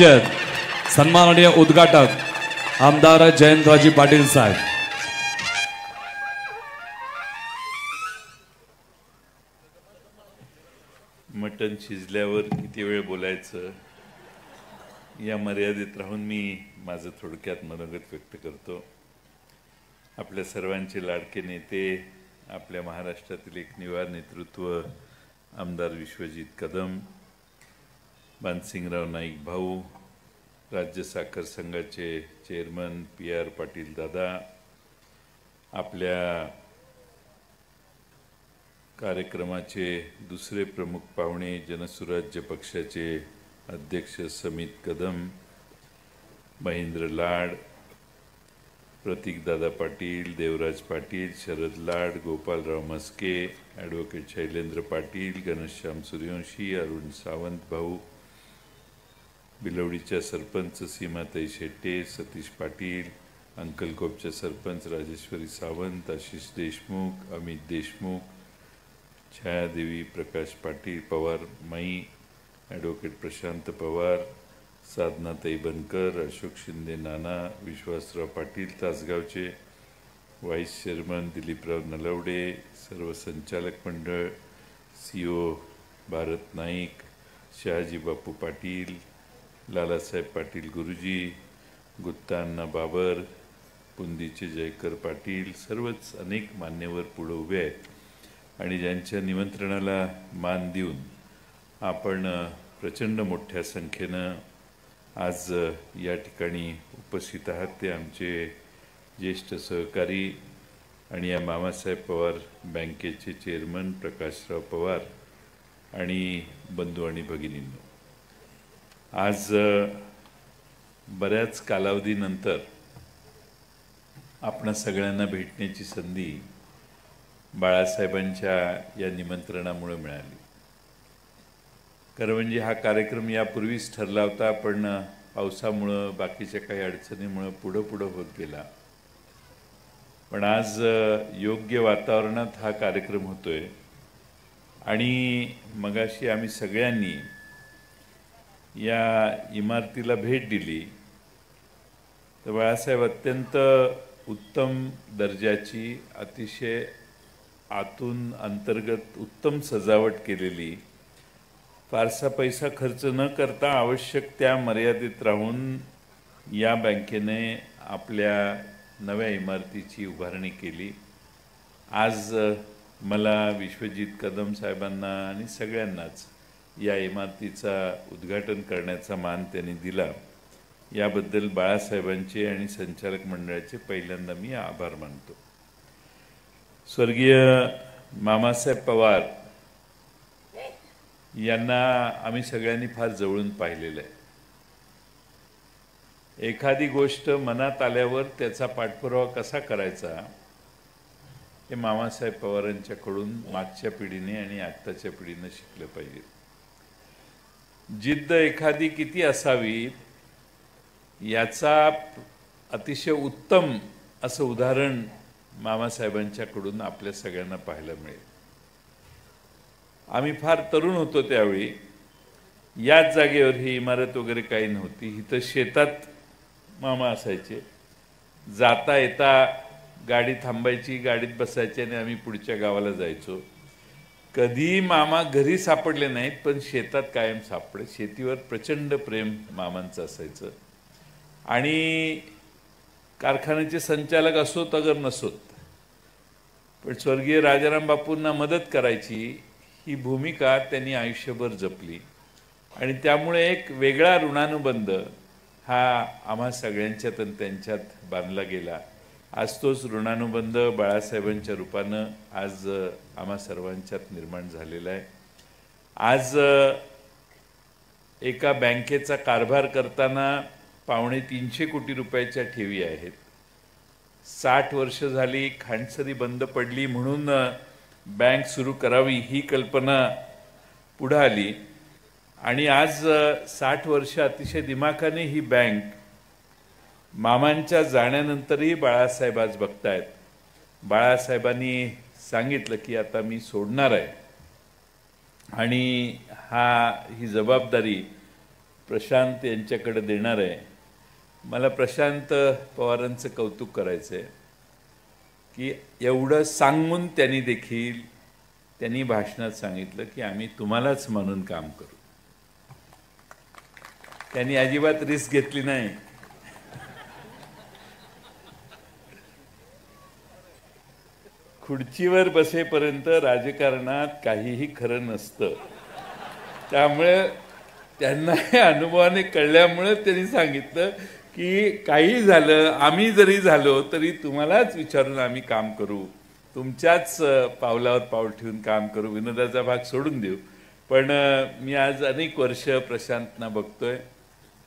विजयत सन्माननीय उद्घाटक आमदार जयंतरावजी पाटील साहेब. मटण शिजल्यावर किती वेळ बोलायचं या मर्यादेत राहून मी माझं थोडक्यात मनोगत व्यक्त करतो. आपल्या सर्वांचे लाडके नेते, आपल्या महाराष्ट्रातील एक निवार नेतृत्व आमदार विश्वजित कदम, मानसिंगराव नाईक भाऊ, राज्य साखर संघाचे चेअरमन PR पाटील दादा, आपल्या कार्यक्रमाचे दुसरे प्रमुख पाहुणे जनसुराज्य पक्षाचे अध्यक्ष समित कदम, महेंद्र लाड, प्रतीकदादा पाटील, देवराज पाटील, शरद लाड, गोपालराव मस्के, ॲडव्होकेट शैलेंद्र पाटील, घनश्याम सूर्यवंशी, अरुण सावंत भाऊ, बिलवडीच्या सरपंच सीमाताई शेट्टे, सतीश पाटील, अंकलकोपच्या सरपंच राजेश्वरी सावंत, आशिष देशमुख, अमित देशमुख, छायादेवी प्रकाश पाटील पवार माई, ॲडव्होकेट प्रशांत पवार, साधनाताई बनकर, अशोक शिंदे नाना, विश्वासराव पाटील तासगावचे, व्हाईस चेअरमन दिलीपराव नलवडे, सर्व संचालक मंडळ, CO भारत नाईक, शहाजी बापू पाटील, लालासाहेब पाटील गुरुजी, गुत्ता अण्णा बाबर, पुंदीचे जयकर पाटील, सर्वच अनेक मान्यवर पुढे उभे आहेत आणि ज्यांच्या निमंत्रणाला मान देऊन आपण प्रचंड मोठ्या संख्येनं आज या ठिकाणी उपस्थित आहात. ते आमचे ज्येष्ठ सहकारी आणि या मामासाहेब पवार बँकेचे चेअरमन प्रकाशराव पवार आणि बंधू आणि भगिनींनो, आज बऱ्याच कालावधीनंतर आपणा सगळ्यांना भेटण्याची संधी बाळासाहेबांच्या या निमंत्रणामुळे मिळाली. खरं म्हणजे हा कार्यक्रम यापूर्वीच ठरला होता, पण पावसामुळं बाकीच्या काही अडचणीमुळं पुढं होत गेला. पण आज योग्य वातावरणात हा कार्यक्रम होतोय आणि मगाशी आम्ही सगळ्यांनी या इमारतीला भेट दिली तर बाळासाहेब अत्यंत उत्तम दर्जाची, अतिशय आतून अंतर्गत उत्तम सजावट केलेली, फारसा पैसा खर्च न करता आवश्यक त्या मर्यादेत राहून या बँकेने आपल्या नव्या इमारतीची उभारणी केली. आज मला विश्वजित कदम साहेबांना आणि सगळ्यांनाच या इमारतीचा उद्घाटन करण्याचा मान त्यांनी दिला. याबद्दल बाळासाहेबांचे आणि संचालक मंडळाचे पहिल्यांदा मी आभार मानतो. स्वर्गीय मामासाहेब पवार यांना आम्ही सगळ्यांनी फार जवळून पाहिलेलं आहे. एखादी गोष्ट मनात आल्यावर त्याचा पाठपुरावा कसा करायचा हे मामासाहेब पवारांच्याकडून मागच्या पिढीने आणि आत्ताच्या पिढीने शिकलं पाहिजे. जिद्द एखादी किती असावी याचा अतिशय उत्तम असं उदाहरण मामासाहेबांच्याकडून आपल्या सगळ्यांना पाहायला मिळेल. आम्ही फार तरुण होतो त्यावेळी. याच जागेवर ही इमारत वगैरे काही नव्हती. इथं शेतात मामा असायचे. जाता येता गाडी थांबायची, गाडीत बसायची आणि आम्ही पुढच्या गावाला जायचो. कधी मामा घरी सापडले नाहीत, पण शेतात कायम सापडे. शेतीवर प्रचंड प्रेम मामांचं असायचं आणि कारखान्याचे संचालक असोत अगर नसोत, पण स्वर्गीय राजाराम बापूंना मदत करायची ही भूमिका त्यांनी आयुष्यभर जपली आणि त्यामुळे एक वेगळा ऋणानुबंध हा आम्हा सगळ्यांच्यात आणि त्यांच्यात बांधला गेला. आज तोच ऋणानुबंध बाळासाहेबांच्या रूपानं आज आम्हा सर्वांच्यात निर्माण झालेला आहे. आज एका बँकेचा कारभार करताना 250 कोटी रुपयाच्या ठेवी आहेत. 60 वर्ष झाली खांडसरी बंद पडली म्हणून बँक सुरू करावी ही कल्पना पुढे आली आणि आज 60 वर्ष अतिशय दिमाखाने ही बँक मामांच्या जाण्यानंतरही बाळासाहेब आज बघतायत. बाळासाहेबांनी सांगितलं की आता मी सोडणार आहे आणि ही जबाबदारी प्रशांत यांच्याकडे देणार आहे. मला प्रशांत पवारांचं कौतुक करायचं आहे की एवढं सांगून त्यांनी भाषणात सांगितलं की आम्ही तुम्हालाच म्हणून काम करू. त्यांनी अजिबात रिस्क घेतली नाही. खुर्चीवर बसेपर्यंत राजकारणात काहीही खरं नसतं. त्यामुळे त्यांना हे अनुभवाने कळल्यामुळे त्यांनी सांगितलं की काही झालं, आम्ही जरी झालो तरी तुम्हालाच विचारून आम्ही काम करू, तुमच्याच पावलावर पाऊल ठेवून काम करू, विनोदाचा भाग सोडून देऊ. पण मी आज अनेक वर्ष प्रशांतना बघतोय.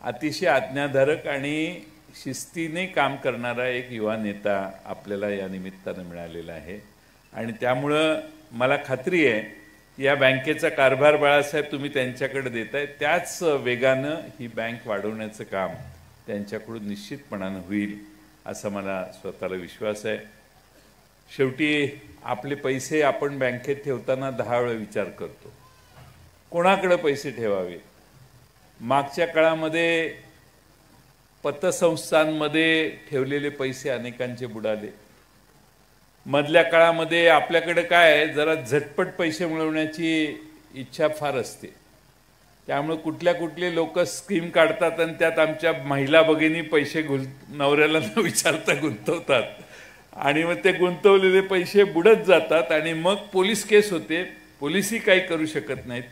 अतिशय आज्ञाधारक आणि शिस्तीने काम करणारा एक युवा नेता आपल्याला या निमित्तानं मिळालेला आहे. आणि त्यामुळं मला खात्री आहे या बँकेचा कारभार बाळासाहेब तुम्ही त्यांच्याकडे देताय, त्याच वेगानं ही बँक वाढवण्याचं काम त्यांच्याकडून निश्चितपणानं होईल असा मला स्वतःला विश्वास आहे. शेवटी आपले पैसे आपण बँकेत ठेवताना 10 वेळा विचार करतो कोणाकडे पैसे ठेवावे. मागच्या काळामध्ये पतसंस्थांमध्ये ठेवलेले पैसे अनेकांचे बुडाले. मधल्या काळामध्ये आपल्याकडे काय आहे, जरा झटपट पैसे मिळवण्याची इच्छा फार असते. त्यामुळे कुठले लोक स्कीम काढतात आणि त्यात आमच्या महिला भगिनी पैसे नवऱ्याला न विचारता गुंतवतात आणि मग ते गुंतवलेले पैसे बुडत जातात आणि मग पोलीस केस होते. पोलिसही काही करू शकत नाहीत.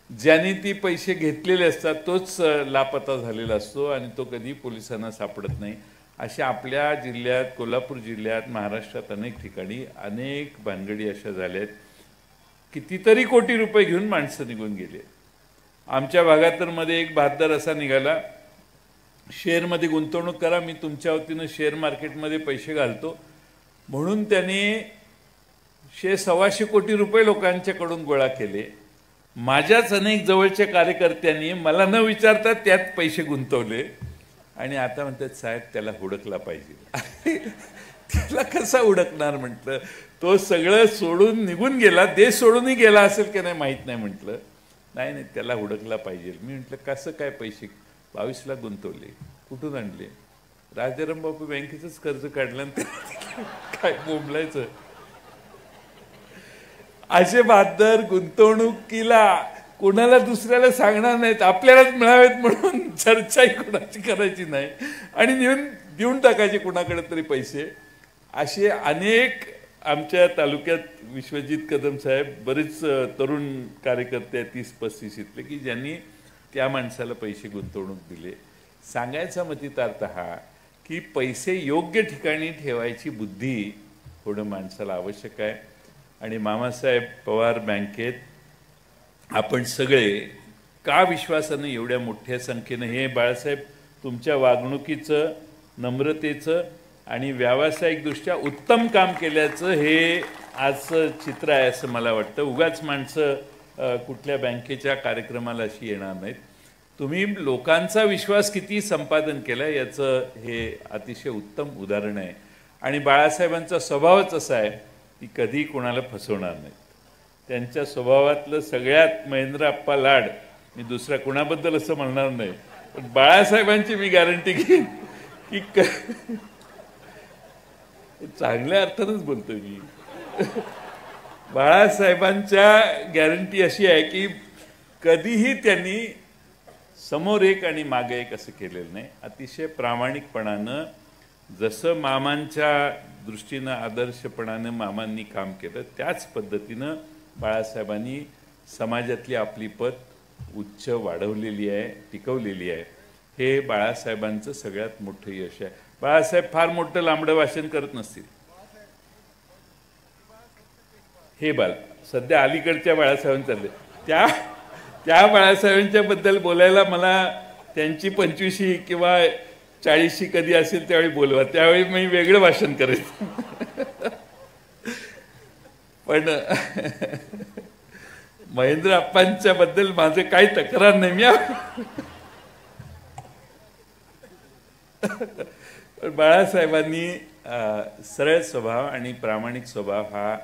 ज्यांनी ती पैसे घेतलेले असतात तोच लापता झालेला असतो आणि तो कधी पोलिसांना सापडत नाही. अशा आपल्या जिल्ह्यात, कोल्हापूर जिल्ह्यात, महाराष्ट्रात अनेक ठिकाणी अनेक भानगडी अशा झाल्यात. कितीतरी कोटी रुपये घेऊन माणसं निघून गेले. आमच्या भागात तर मध्ये एक बहादर असा निघाला, शेअरमध्ये गुंतवणूक करा, मी तुमच्या वतीनं शेअर मार्केटमध्ये पैसे घालतो म्हणून त्याने 100-125 कोटी रुपये लोकांच्याकडून गोळा केले. माझ्याच अनेक जवळच्या कार्यकर्त्यांनी मला न विचारता त्यात पैसे गुंतवले आणि आता म्हणतात साहेब त्याला हुडकला पाहिजे. त्याला कसा हुडकणार म्हटलं, तो सगळं सोडून निघून गेला, देश सोडूनही गेला असेल की नाही माहीत नाही. म्हटलं नाही त्याला हुडकला पाहिजे. मी म्हटलं कसं काय, पैसे 22 लाख गुंतवले, कुठून आणले? राजाराम बापू बँकेचंच कर्ज काढलं आणि काय बोंबलायचं. असे बहादर गुंतवणुकीला कोणाला दुसऱ्याला सांगणार नाहीत, आपल्यालाच मिळावेत म्हणून चर्चाही कोणाची करायची नाही आणि देऊन टाकायचे कोणाकडे तरी पैसे. असे अनेक आमच्या तालुक्यात विश्वजित कदम साहेब, बरेच तरुण कार्यकर्ते आहेत 30-35 की ज्यांनी त्या माणसाला पैसे गुंतवणूक दिले. सांगायचा मतितार्थ हा की पैसे योग्य ठिकाणी ठेवायची बुद्धी होणं माणसाला आवश्यक आहे. आणि मामासाहेब पवार बँकेत आपण सगळे का विश्वासानं एवढ्या मोठ्या संख्येनं, हे बाळासाहेब तुमच्या वागणुकीचं, नम्रतेचं आणि व्यावसायिकदृष्ट्या उत्तम काम केल्याचं हे आजचं चित्र आहे असं मला वाटतं. उगाच माणसं कुठल्या बँकेच्या कार्यक्रमाला अशी येणार नाहीत. तुम्ही लोकांचा विश्वास किती संपादन केला याचं हे अतिशय उत्तम उदाहरण आहे. आणि बाळासाहेबांचा स्वभावच असा आहे की कधी कोणाला फसवणार नाहीत. त्यांच्या स्वभावातलं सगळ्यात महेंद्र अप्पा लाड, मी दुसऱ्या कोणाबद्दल असं म्हणणार नाही, पण बाळासाहेबांची मी गॅरंटी घेईन की चांगल्या अर्थानंच बोलतोय मी. बाळासाहेबांच्या गॅरंटी अशी आहे की कधीही त्यांनी समोर एक आणि मागे एक असं केलेलं नाही. अतिशय प्रामाणिकपणानं, जसं मामांच्या दृष्टीनं आदर्शपणानं मामांनी काम केलं त्याच पद्धतीनं बाळासाहेबांनी समाजातली आपली पत उच्च वाढवलेली आहे, टिकवलेली आहे. हे बाळासाहेबांचं सगळ्यात मोठं यश आहे. बाळासाहेब फार मोठं लांबडं भाषण करत नसतील. हे सध्या अलीकडच्या बाळासाहेबांचं चालले, त्या बाळासाहेबांच्या बद्दल बोलायला मला त्यांची 25शी किंवा 40शी कधी असेल त्यावेळी बोलवा, त्यावेळी मी वेगळं भाषण करेन. पण महेंद्र अप्पांच्या बद्दल माझं काही तक्रार नाही. मी बाळासाहेबांनी सरळ स्वभाव आणि प्रामाणिक स्वभाव हा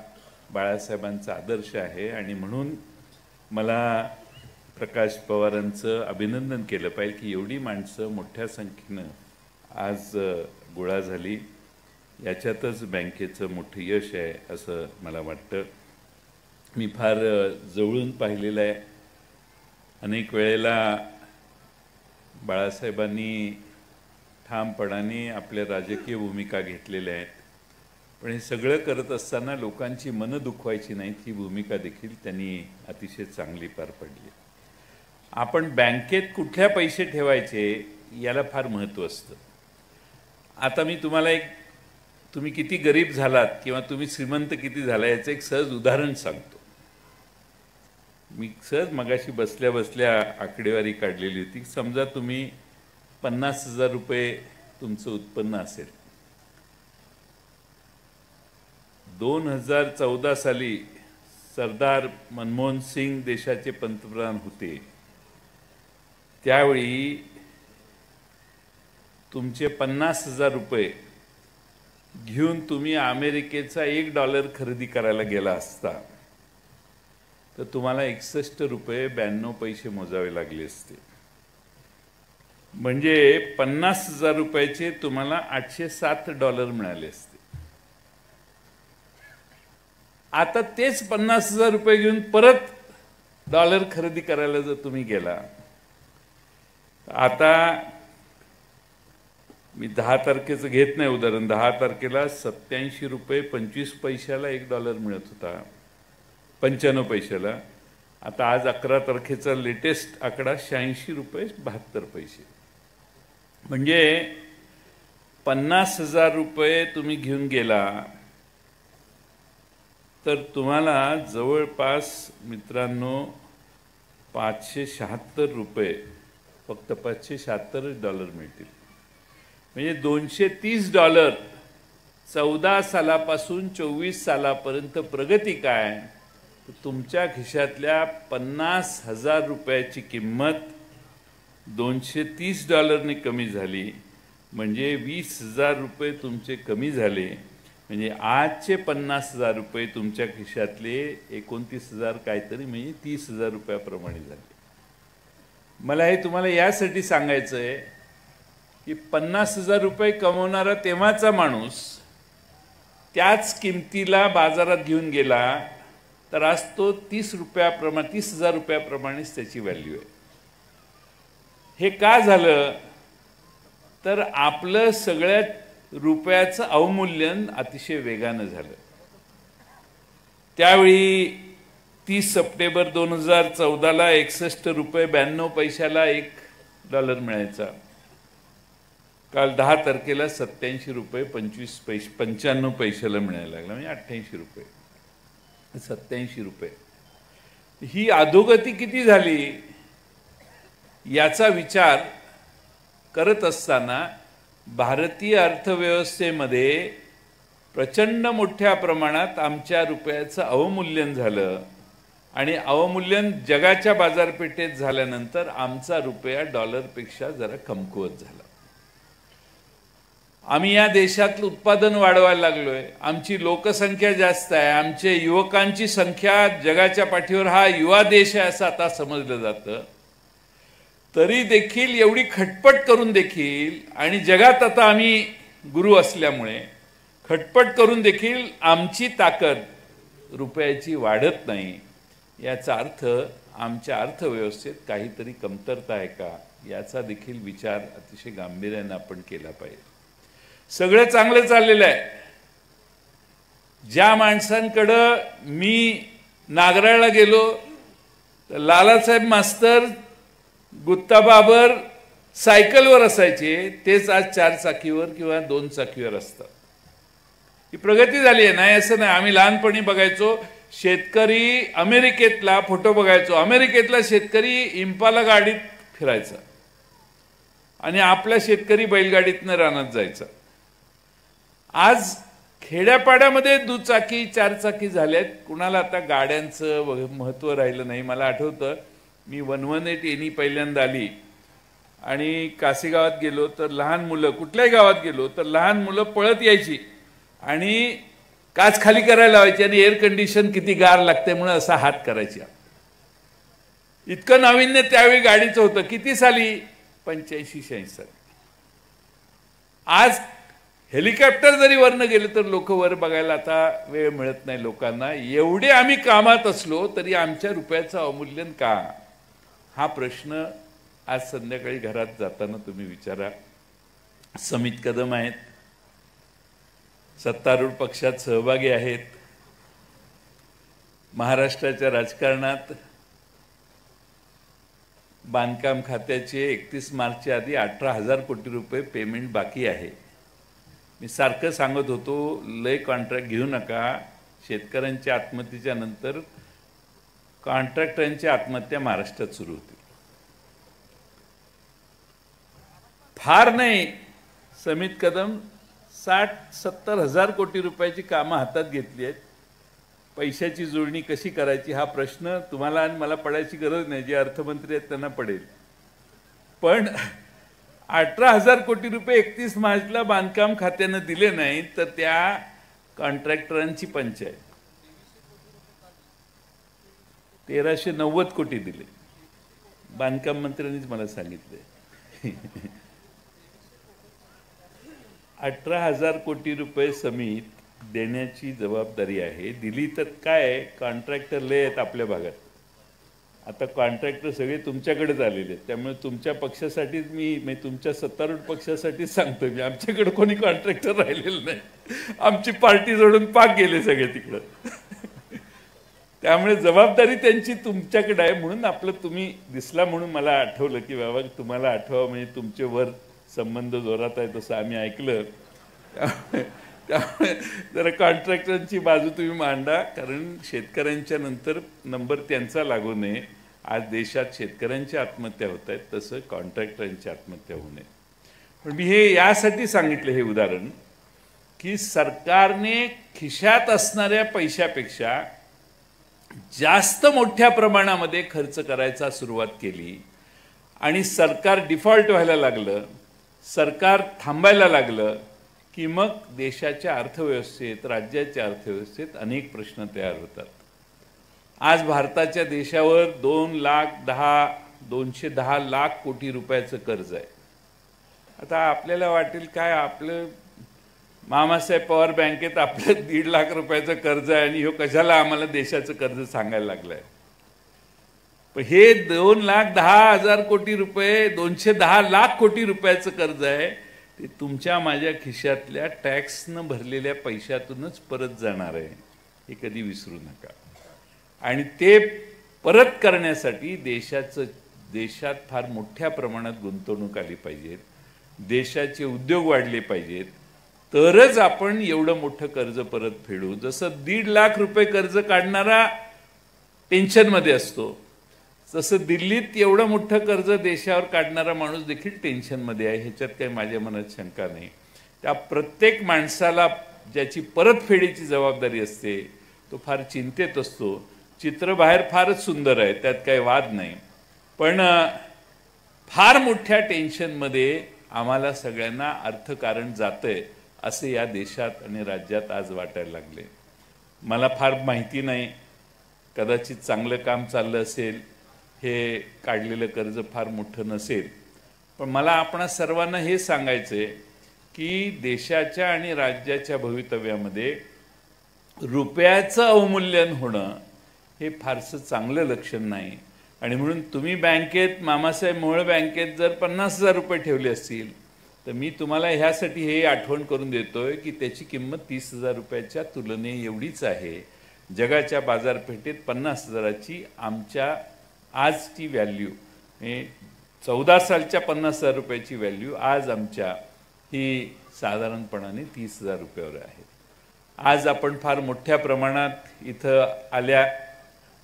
बाळासाहेबांचा आदर्श आहे. आणि म्हणून मला प्रकाश पवारांचं अभिनंदन केलं पाहिजे की एवढी माणसं मोठ्या संख्येनं आज गोळा झाली. याच्यातच बँकेचं मोठं यश आहे असं मला वाटतं. मी फार जवळून पाहिलेलं आहे. अनेक वेळेला बाळासाहेबांनी ठामपणाने आपल्या राजकीय भूमिका घेतलेल्या आहेत, पण हे सगळं करत असताना लोकांची मनं दुखवायची नाहीत ही भूमिका देखील त्यांनी अतिशय चांगली पार पडली. आपण बँकेत कुठल्या पैसे ठेवायचे याला फार महत्त्व असतं. आता मी तुम्हाला तुम्ही किती गरीब झालात किंवा तुम्ही श्रीमंत किती झाला याचं एक सहज उदाहरण सांगतो. मी सहज मगाशी बसल्या बसल्या आकडेवारी काढलेली होती. समजा तुम्ही 50,000 रुपये तुमचं उत्पन्न असेल. 2014 साली सरदार मनमोहन सिंग देशाचे पंतप्रधान होते. त्यावेळी तुमचे 50,000 रुपये घेऊन तुम्ही अमेरिकेचा $1 खरेदी करायला गेला असता तर तुम्हाला 61 रुपये 92 पैसे मोजावे लागले असते. म्हणजे 50,000 रुपयाचे तुम्हाला $807 मिळाले असते. आता तेच 50,000 रुपये घेऊन परत $1 खरेदी करायला जर तुम्ही गेला, आता मी 10 तारखेचं घेत नाही उदाहरण, 10 तारखेला 87 रुपये 25 पैशाला $1 मिळत होता, 95 पैशाला. आता आज 11 तारखेचा लेटेस्ट आकडा 86 रुपये 72 पैसे. म्हणजे 50,000 रुपये तुम्ही घेऊन गेला तर तुम्हाला जवळपास मित्रांनो $576 रुपये, फक्त $576 मिळतील. म्हणजे $230 14 सालापासून 24 सालापर्यंत प्रगती काय? तुमच्या खिशातल्या 50,000 रुपयाची किंमत $230 ने कमी झाली. म्हणजे 20,000 रुपये तुमचे कमी झाले. म्हणजे आजचे 50,000 रुपये तुमच्या खिशातले 29,000 काहीतरी, म्हणजे 30,000 रुपयाप्रमाणे झाले. मला हे तुम्हाला यासाठी सांगायचं आहे की 50,000 रुपये कमवणारा तेव्हाचा माणूस त्याच किमतीला बाजारात घेऊन गेला तर आज तो 30,000 रुपयाप्रमाणेच त्याची व्हॅल्यू आहे. हे का झालं तर आपलं सगळ्या रुपयाचं अवमूल्यन अतिशय वेगानं झालं. त्यावेळी 30 सप्टेंबर 2014ला 61 रुपये 92 पैशाला $1 मिळायचा. काल 10 तारखेला 87 रुपये 95 पैशाला मिळायला लागला. म्हणजे 88 रुपये 87 रुपये. ही अधोगती किती झाली याचा विचार करत असताना भारतीय अर्थव्यवस्थेमध्ये प्रचंड मोठ्या प्रमाणात आमच्या रुपयाचं अवमूल्यन झालं आणि अवमूल्यन जगाच्या बाजारपेठेत झाल्यानंतर आमचा रुपया $पेक्षा जरा कमकुवत झाला. आम्ही या देशातलं उत्पादन वाढवायला लागलोय. आमची लोकसंख्या जास्त आहे. आमचे युवकांची संख्या जगाच्या पाठीवर हा युवा देश आहे असं आता समजलं जातं. तरी देखील एवढी खटपट करून देखील, आणि जगात आता आम्ही गुरु असल्यामुळे खटपट करून देखील आमची ताकद रुपयाची वाढत नाही. याचा अर्थ आमच्या अर्थव्यवस्थेत काहीतरी कमतरता आहे का याचा देखील विचार अतिशय गांभीर्याने आपण केला पाहिजे. सगळं चांगलं चाललेलं आहे. ज्या माणसांकडं मी नागराळला गेलो तर लालासाहेब मास्तर, गुत्ता बाबर सायकलवर असायचे, तेच आज 4 चाकीवर किंवा 2 चाकीवर असतात. ही प्रगती झाली आहे. नाही असं नाही. आम्ही लहानपणी बघायचो शेतकरी अमेरिकेतला फोटो बघायचो. अमेरिकेतला शेतकरी इम्पाला गाडीत फिरायचा आणि आपला शेतकरी बैलगाडीतनं रानात जायचा. आज खेड्यापाड्यामध्ये 2 चाकी 4 चाकी झाल्यात. कुणाला आता गाड्यांचं महत्त्व राहिलं नाही. मला आठवतं मी 118 एनी पहिल्यांदा आली आणि कासेगावात गेलो तर लहान मुलं, कुठल्याही गावात गेलो तर लहान मुलं पळत यायची आणि काच खाली करायला लावायची आणि एअर कंडिशन किती गार लागते म्हणून असा हात करायचा. इतकं नाविन्य त्यावेळी गाडीचं होतं. किती साली? 85-86 साली. आज हेलिकॉप्टर जरी वरनं गेले तर लोक वर बघायला आता वेळ मिळत नाही लोकांना. एवढे आम्ही कामात असलो तरी आमच्या रुपयाचं अवमूल्यन का? हा प्रश्न आज संध्याकाळी घरात जाताना तुम्ही विचारा. समित कदम आहेत, सत्तारूढ पक्षात सहभागी आहेत, महाराष्ट्राच्या राजकारणात बांधकाम खात्याचे 31 मार्चच्या आधी 18,000 कोटी रुपये पेमेंट बाकी आहे. मी सारखं सांगत होतो, लय कॉन्ट्रॅक्ट घेऊ नका. शेतकऱ्यांच्या आत्महत्येच्या नंतर कॉन्ट्रॅक्टरांच्या आत्महत्या महाराष्ट्रात सुरू होतील. फार नाही, समित कदम 60-70 हजार कोटी रुपयाची कामं हातात घेतली आहेत. पैशाची जुळणी कशी करायची हा प्रश्न तुम्हाला आणि मला पडायची गरज नाही. जे अर्थमंत्री आहेत त्यांना पडेल. पण 18,000 कोटी रुपये 31 मार्चला बांधकाम खात्यानं दिले नाही तर त्या कॉन्ट्रॅक्टरांची पंचायत 1390 कोटी दिले. बांधकाम मंत्र्यांनीच मला सांगितले. 18,000 कोटी रुपये समित देण्याची जबाबदारी आहे. दिली तर काय, कॉन्ट्रॅक्टर लय आहेत आपल्या भागात. आता कॉन्ट्रॅक्टर सगळे तुमच्याकडेच आलेले आहेत. त्यामुळे तुमच्या पक्षासाठीच मी तुमच्या सत्तारूढ पक्षासाठीच सांगतोय. मी आमच्याकडे कोणी कॉन्ट्रॅक्टर राहिलेलं नाही. आमची पार्टी जोडून पाक गेले सगळे तिकडं. त्यामुळे जबाबदारी त्यांची तुमच्याकडे आहे. म्हणून आपलं तुम्ही दिसला म्हणून मला आठवलं की बाबा तुम्हाला आठवावं, म्हणजे तुमचे वर संबंध जोरात आहे तसं आम्ही ऐकलं. त्यामुळे जरा कॉन्ट्रॅक्टरांची बाजू तुम्ही मांडा, कारण शेतकऱ्यांच्या नंतर नंबर त्यांचा लागू नये. आज देशात शेतकऱ्यांच्या आत्महत्या होत आहेत, तसं कॉन्ट्रॅक्टरांची आत्महत्या होऊ नये. पण मी हे यासाठी सांगितलं हे उदाहरण की सरकारने खिशात असणाऱ्या पैशापेक्षा जास्त मोठ्या प्रमाणामध्ये खर्च करायचा सुरुवात केली आणि सरकार डिफॉल्ट व्हायला लागलं, सरकार थांबायला लागलं की मग देशाच्या अर्थव्यवस्थेत, राज्याच्या अर्थव्यवस्थेत अनेक प्रश्न तयार होतात. आज भारताच्या देशावर 210 लाख कोटी रुपयाचं कर्ज आहे. आता आपल्याला वाटेल काय, आपलं मामासाहेब पवार बँकेत आपलं 1.5 लाख रुपयाचं कर्ज आहे आणि ह्यो कशाला आम्हाला देशाचं कर्ज सांगायला लागलंय. पण हे 2,10,000 कोटी रुपये, 210 लाख कोटी रुपयाचं कर्ज आहे. ते तुमच्या माझ्या खिशातल्या टॅक्सनं भरलेल्या पैशातूनच परत जाणार आहे, हे कधी विसरू नका. आणि ते परत करण्यासाठी देशात फार मोठ्या प्रमाणात गुंतवणूक आली पाहिजे, देशाचे उद्योग वाढले पाहिजेत, तरच आपण एवढं मोठं कर्ज परत फेडू. जसं 1.5 लाख रुपये कर्ज काढणारा टेन्शनमध्ये असतो, तसं दिल्लीत एवढं मोठं कर्ज देशावर काढणारा माणूस देखील टेन्शनमध्ये आहे. ह्याच्यात काही माझ्या मनात शंका नाही. त्या प्रत्येक माणसाला ज्याची परतफेडीची जबाबदारी असते तो फार चिंतेत असतो. चित्र बाहेर फारच सुंदर आहे, त्यात काही वाद नाही. पण फार मोठ्या टेन्शनमध्ये आम्हाला सगळ्यांना अर्थकारण जातंय असे या देशात आणि राज्यात आज वाटायला लागले. मला फार माहिती नाही, कदाचित चांगलं काम चाललं असेल, हे काढलेलं कर्ज फार मोठं नसेल. पण मला आपणा सर्वांना हे सांगायचंय की देशाच्या आणि राज्याच्या भवितव्यामध्ये रुपयाचं अवमूल्यन होणं हे फारसं चांगलं लक्षण नाही. आणि म्हणून तुम्ही बँकेत, मामासाहेब मोहोळ बँकेत जर 50,000 रुपये ठेवले असतील तर मी तुम्हाला ह्यासाठी हे आठवण करून देतोय की त्याची किंमत 30,000 रुपयाच्या तुलने एवढीच आहे. जगाच्या बाजारपेठेत 50,000ची आमच्या आजची व्हॅल्यू, 14 सालच्या 50,000 रुपयाची व्हॅल्यू आज आमच्या ही साधारणपणाने 30,000 रुपयावर आहे. आज आपण फार मोठ्या प्रमाणात इथं आल्या.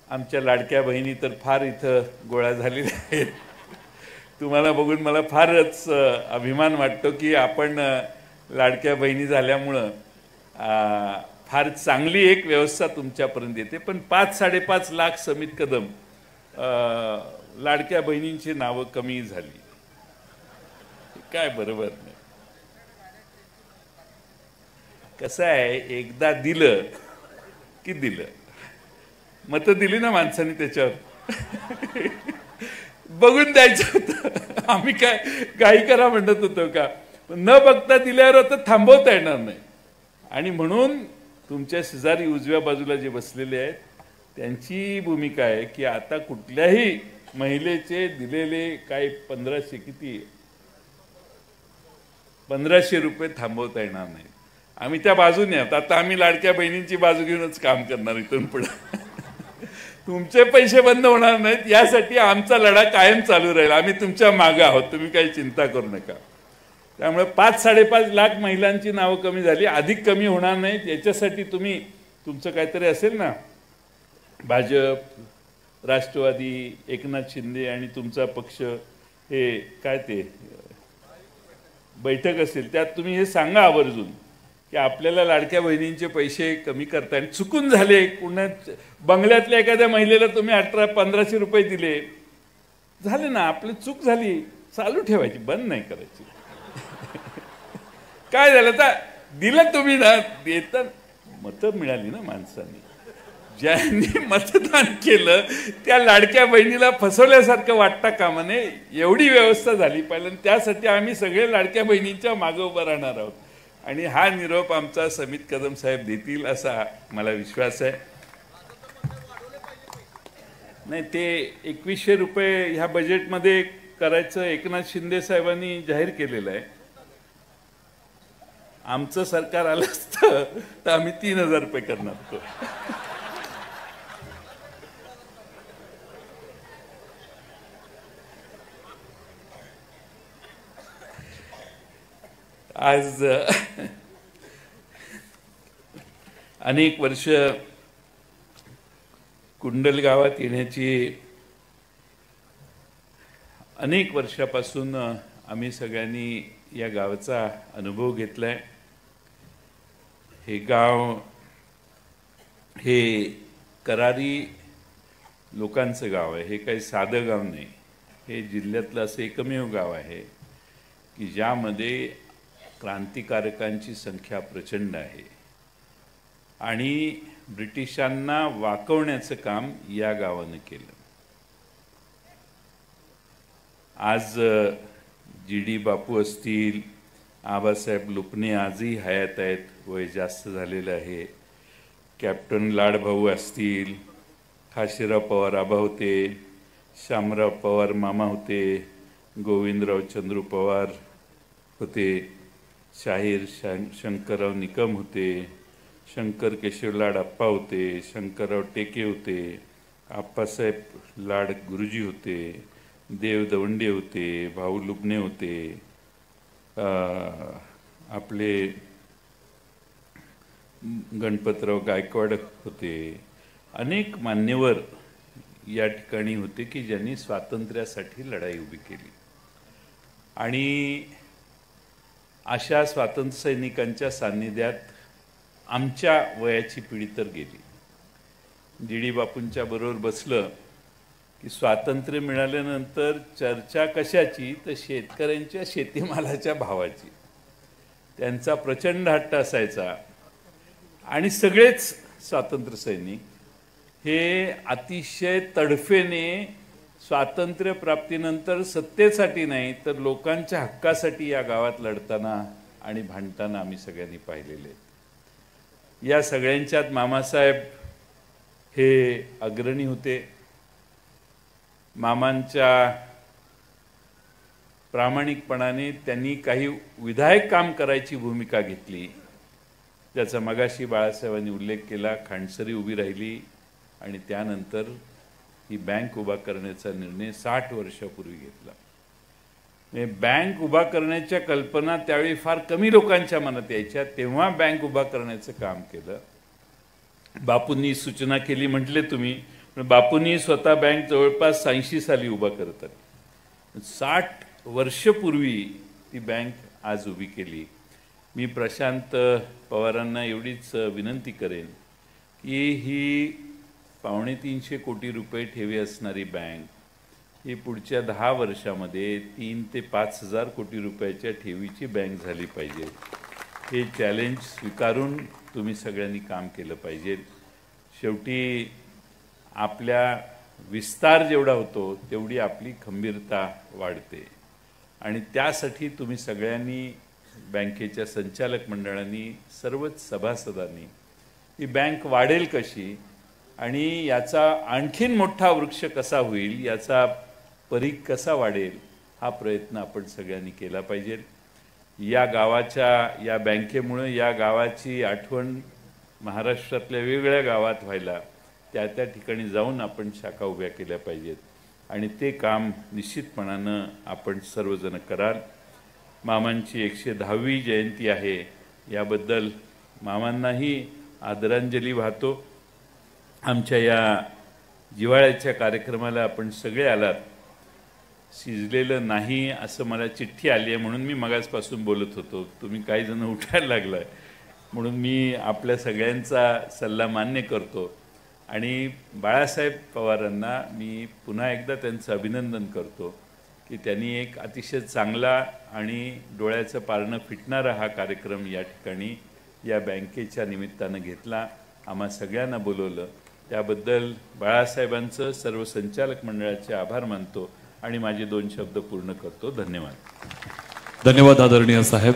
आमच्या लाडक्या बहिणी तर फार इथं गोळा झालेल्या आहेत. तुम्हाला बघून मला फारच अभिमान वाटतो की आपण लाडक्या बहिणी झाल्यामुळं फार चांगली एक व्यवस्था तुमच्यापर्यंत येते. पण 5-5.5 लाख समित कदम लाडक्या बहिणींची नावं कमी झाली, काय बरोबर नाही. कसं आहे, एकदा दिलं की दिलं. मतं दिली ना माणसांनी त्याच्यावर. बघून द्यायचं होतं. आम्ही काय काही करा म्हणत होतो का? न बघता दिल्यावर आता थांबवता येणार नाही. आणि म्हणून तुमच्या शेजारी उजव्या बाजूला जे बसलेले आहेत त्यांची भूमिका आहे की आता कुठल्याही महिलेचे दिलेले काही 1500 रुपये थांबवता येणार नाही. आम्ही त्या बाजूने आहोत. आता आम्ही लाडक्या बहिणींची बाजू घेऊनच काम करणार इथून पुढे. तुमचे पैसे बंद होणार नाहीत यासाठी आमचा लढा कायम चालू राहील. आम्ही तुमच्या मागे आहोत, तुम्ही काही चिंता करू नका. त्यामुळे 5-5.5 लाख महिलांची नावं कमी झाली, अधिक कमी होणार नाहीत. याच्यासाठी तुम्ही तुमचं काहीतरी असेल ना, भाजप, राष्ट्रवादी, एकनाथ शिंदे आणि तुमचा पक्ष, हे काय ते बैठक असेल त्यात तुम्ही हे सांगा आवर्जून की आपल्याला लाडक्या बहिणींचे पैसे कमी करता. आणि चुकून झाले, पुन्हा बंगल्यातल्या एखाद्या महिलेला तुम्ही 1500 रुपये दिले, झाले ना, आपली चूक झाली, चालू ठेवायची, बंद नाही करायची. काय झालं तर दिलं तुम्ही ना, देता मतं मिळाली ना माणसांनी. ज्यांनी मतदान केलं त्या लाडक्या बहिणीला फसवल्यासारखं वाटता कामा नये, एवढी व्यवस्था झाली पाहिजे. त्यासाठी आम्ही सगळे लाडक्या बहिणींच्या मागे उभं राहणार आहोत. आणि हा निरोप आमचा समित कदम साहेब देतील असा मला विश्वास आहे. नाही, ते 2100 रुपये ह्या बजेटमध्ये करायचं एकनाथ शिंदे साहेबांनी जाहीर केलेलं आहे. आमचं सरकार आलं असतं तर आम्ही 3000 रुपये करणार होतो. आज अनेक वर्ष कुंडल गावात येण्याची अनेक वर्षापासून आम्ही सगळ्यांनी या गावाचा अनुभव घेतलाय. हे गाव हे करारी लोकांचं गाव आहे. हे काही साधं गाव नाही. हे जिल्ह्यातलं असं एकमेव गाव आहे की ज्यामध्ये क्रांतिकारकांची संख्या प्रचंड आहे. आणि ब्रिटिशांना वाकवण्याचं काम या गावानं केलं. आज जी.डी. बापू असतील, आबासाहेब लुपणे आजही हयात आहेत, वय जास्त झालेलं आहे. कॅप्टन लाडभाऊ असतील, खाशीराव पवार आबा होते, शामराव पवार मामा होते, गोविंदराव चंद्रू पवार होते, शाहीर शंकरराव निकम होते, शंकर केशव लाड आप्पा होते, शंकरराव टेके होते, आप्पासाहेब लाड गुरुजी होते, देव दवंडे होते, भाऊ लुबणे होते, आपले गणपतराव गायकवाड होते. अनेक मान्यवर या ठिकाणी होते की ज्यांनी स्वातंत्र्यासाठी लढाई उभी केली. आणि अशा स्वातंत्र्य सैनिकांच्या सान्निध्यात आमच्या वयाची पिढी तर गेली. जी.डी. बापूंच्या बरोबर बसलं की स्वातंत्र्य मिळाल्यानंतर चर्चा कशाची, तर शेतकऱ्यांच्या शेतीमालाच्या भावाची. त्यांचा प्रचंड हट्ट असायचा. आणि सगळेच स्वातंत्र्य सैनिक हे अतिशय तडफेने स्वातंत्र्य प्राप्तीनंतर सत्तेसाठी नाही तर लोकांच्या हक्कासाठी या गावात लढताना आणि भांडताना आम्ही सगळ्यांनी पाहिलेले आहेत. या सगळ्यांच्यात मामासाहेब हे अग्रणी होते. मामांच्या प्रामाणिकपणाने त्यांनी काही विधायक काम करायची भूमिका घेतली, ज्याचा मगाशी बाळासाहेबांनी उल्लेख केला. खांडसरी उभी राहिली आणि त्यानंतर ही बँक उभा करण्याचा निर्णय 60 वर्षापूर्वी घेतला. बँक उभा करण्याच्या कल्पना त्यावेळी फार कमी लोकांच्या मनात यायच्या. तेव्हा बँक उभा करण्याचं काम केलं. बापूंनी सूचना केली म्हटले तुम्ही, पण बापूंनी स्वतः बँक जवळपास 86 साली उभा करतात. 60 वर्षपूर्वी ती बँक आज उभी केली. मी प्रशांत पवारांना एवढीच विनंती करेन की ही 250 कोटी रुपये ठेवी असणारी बँक ही पुढच्या 10 वर्षामध्ये 3 ते 5 हजार कोटी रुपयाच्या ठेवीची बँक झाली पाहिजे. हे चॅलेंज स्वीकारून तुम्ही सगळ्यांनी काम केलं पाहिजे. शेवटी आपल्या विस्तार जेवढा होतो तेवढी आपली खंबीरता वाढते आणि त्यासाठी तुम्ही सगळ्यांनी, बँकेच्या संचालक मंडळांनी, सर्वच सभासदांनी ही बँक वाढेल कशी आणि याचा आणखीन मोठा वृक्ष कसा होईल, याचा परीघ कसा वाढेल, हा प्रयत्न आपण सगळ्यांनी केला पाहिजे. या गावाच्या, या बँकेमुळे या गावाची आठवण महाराष्ट्रातल्या वेगवेगळ्या गावात व्हायला त्या त्या ठिकाणी जाऊन आपण शाखा उभ्या केल्या पाहिजेत आणि ते काम निश्चितपणानं आपण सर्वजण कराल. मामांची 110वी जयंती आहे, याबद्दल मामांनाही आदरांजली वाहतो. आमच्या या जिव्हाळ्याच्या कार्यक्रमाला आपण सगळे आलात. शिजलेलं नाही असं मला चिठ्ठी आली आहे म्हणून मी मगाचपासून बोलत होतो. तुम्ही काही जण उठायला लागलाय म्हणून मी आपल्या सगळ्यांचा सल्ला मान्य करतो आणि बाळासाहेब पवारांना मी पुन्हा एकदा त्यांचं अभिनंदन करतो की त्यांनी एक अतिशय चांगला आणि डोळ्याचं पारणं फिटणारा हा कार्यक्रम या ठिकाणी या बँकेच्या निमित्तानं घेतला. आम्हा सगळ्यांना बोलवलं, त्याबद्दल बाळासाहेबांचं, सर्व संचालक मंडळाचे आभार मानतो आणि माझे 2 शब्द पूर्ण करतो. धन्यवाद. धन्यवाद आदरणीय साहेब.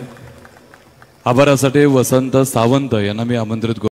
आभारासाठी वसंत सावंत यांना मी आमंत्रित